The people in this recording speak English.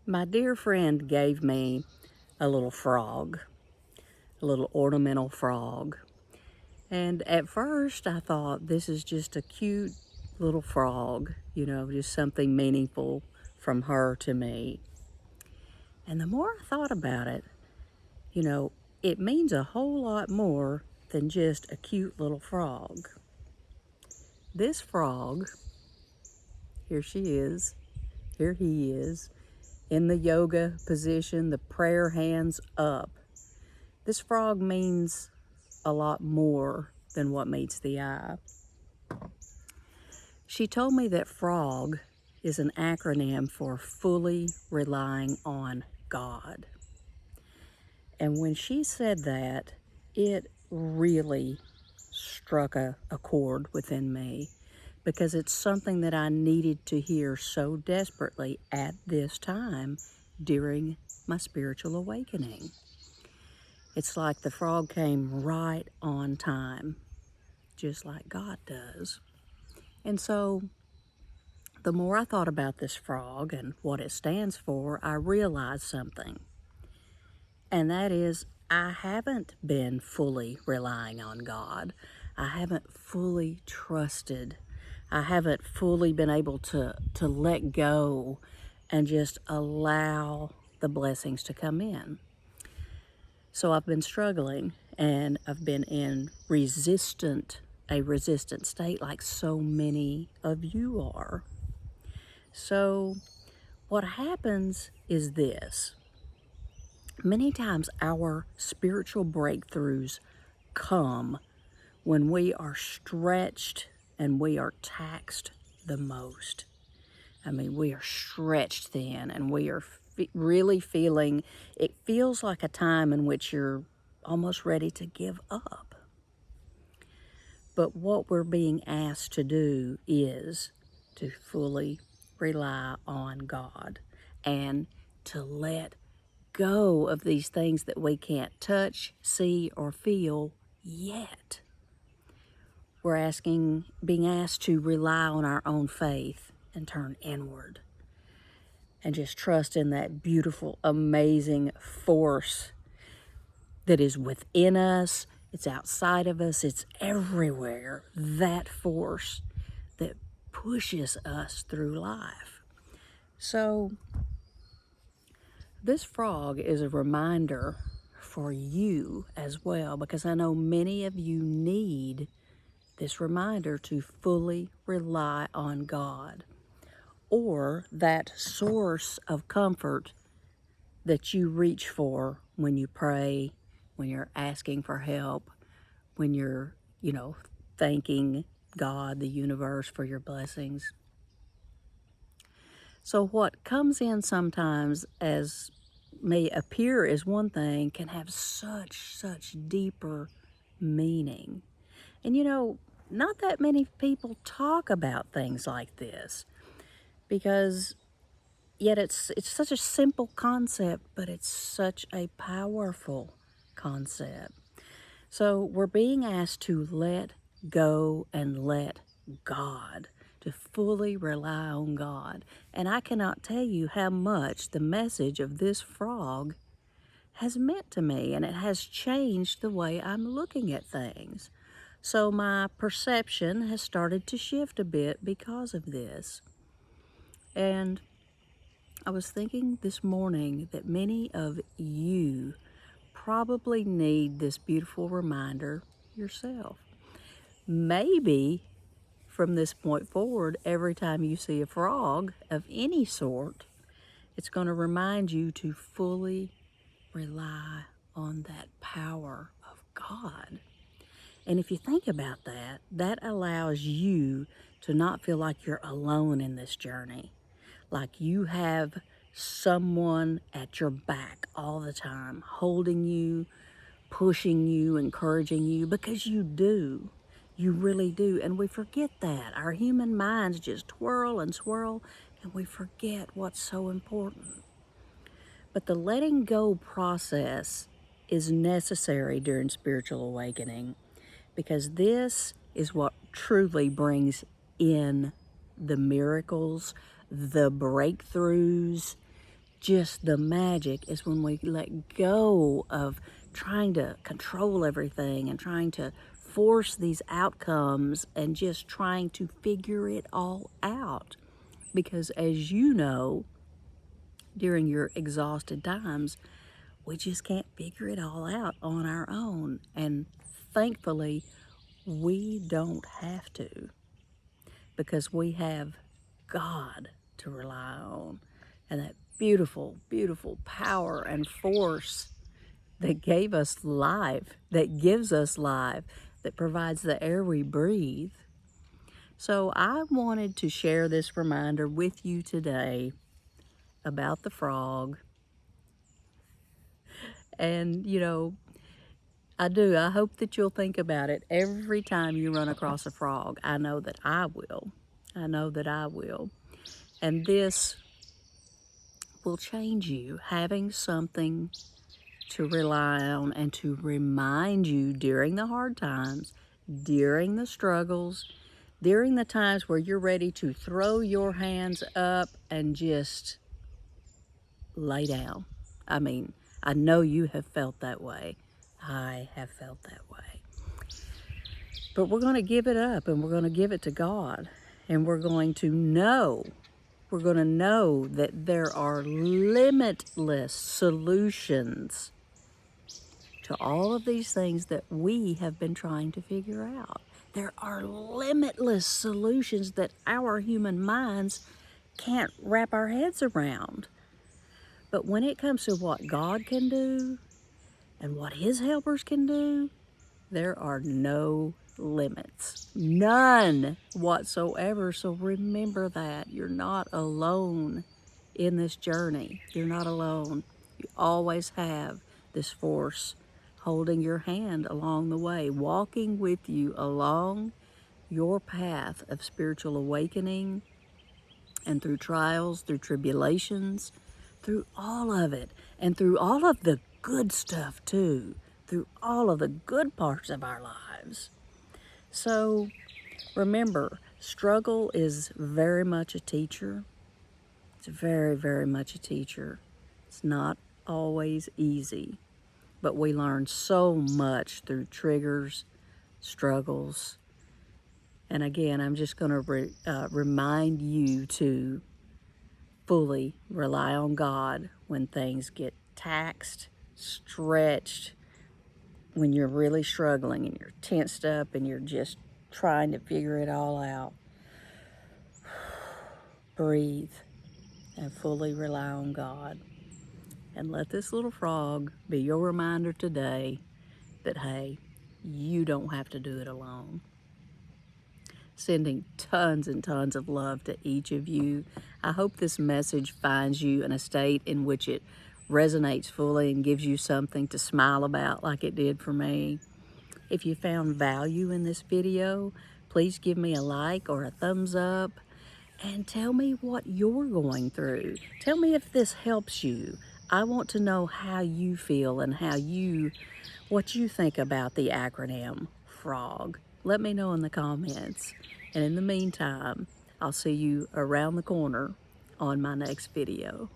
My dear friend gave me a little frog, a little ornamental frog. And at first I thought this is just a cute little frog, just something meaningful from her to me. And the more I thought about it, you know, it means a whole lot more than just a cute little frog. This frog, here she is, here he is, in the yoga position, the prayer hands up. This frog means a lot more than what meets the eye. She told me that FROG is an acronym for fully relying on God. And when she said that, it really struck a chord within me because it's something that I needed to hear so desperately at this time during my spiritual awakening. It's like the frog came right on time, just like God does. And so the more I thought about this frog and what it stands for, I realized something. And that is, I haven't been fully relying on God. I haven't fully trusted. I haven't fully been able to let go and just allow the blessings to come in. So I've been struggling and I've been in a resistant state like so many of you are. So what happens is this. Many times our spiritual breakthroughs come when we are stretched and we are taxed the most. I mean, we are stretched thin and we are really feeling, it feels like a time in which you're almost ready to give up. But what we're being asked to do is to fully rely on God and to let go of these things that we can't touch, see, or feel yet. We're being asked to rely on our own faith and turn inward and just trust in that beautiful, amazing force that is within us, it's outside of us, it's everywhere. That force that pushes us through life. So this frog is a reminder for you as well, because I know many of you need this reminder to fully rely on God, or that source of comfort that you reach for when you pray, when you're asking for help, when you're, thanking God, the universe, for your blessings. So what comes in sometimes as may appear as one thing can have such deeper meaning. And not that many people talk about things like this, because yet it's such a simple concept, but it's such a powerful concept. So we're being asked to let go and let God, to fully rely on God. And I cannot tell you how much the message of this frog has meant to me, and it has changed the way I'm looking at things. So my perception has started to shift a bit because of this. And I was thinking this morning that many of you probably need this beautiful reminder yourself. Maybe from this point forward, every time you see a frog of any sort, it's going to remind you to fully rely on that power of God. And if you think about that, that allows you to not feel like you're alone in this journey, like you have someone at your back all the time, holding you, pushing you, encouraging you, because you do. You really do. And we forget that. Our human minds just twirl and swirl, and we forget what's so important. But the letting go process is necessary during spiritual awakening, because this is what truly brings in the miracles, the breakthroughs, just the magic is when we let go of trying to control everything and trying to force these outcomes and just trying to figure it all out. Because as you know, during your exhausted times, we just can't figure it all out on our own. And thankfully, we don't have to, because we have God to rely on, and that beautiful, beautiful power and force that gave us life, that gives us life, that provides the air we breathe. So I wanted to share this reminder with you today about the frog. And, you know, I hope that you'll think about it every time you run across a frog. I know that I will. I know that I will. And this will change you, having something to rely on and to remind you during the hard times, during the struggles, during the times where you're ready to throw your hands up and just lay down. I mean, I know you have felt that way. I have felt that way. But we're going to give it up, and we're going to give it to God. And we're going to know that there are limitless solutions to all of these things that we have been trying to figure out. There are limitless solutions that our human minds can't wrap our heads around. But when it comes to what God can do and what His helpers can do, there are no limits. None whatsoever. So remember that. You're not alone in this journey. You're not alone. You always have this force holding your hand along the way, walking with you along your path of spiritual awakening, and through trials, through tribulations, through all of it, and through all of the good stuff too, through all of the good parts of our lives. So remember, struggle is very much a teacher. It's very, very much a teacher. It's not always easy, but we learn so much through triggers, struggles. And again, I'm just going to remind you to fully rely on God when things get taxed, stretched, when you're really struggling and you're tensed up and you're just trying to figure it all out. Breathe and fully rely on God. And let this little frog be your reminder today that, hey, you don't have to do it alone. Sending tons and tons of love to each of you. I hope this message finds you in a state in which it resonates fully and gives you something to smile about like it did for me. If you found value in this video, please give me a like or a thumbs up and tell me what you're going through. Tell me if this helps you. I want to know how you feel and what you think about the acronym FROG. Let me know in the comments. And in the meantime, I'll see you around the corner on my next video.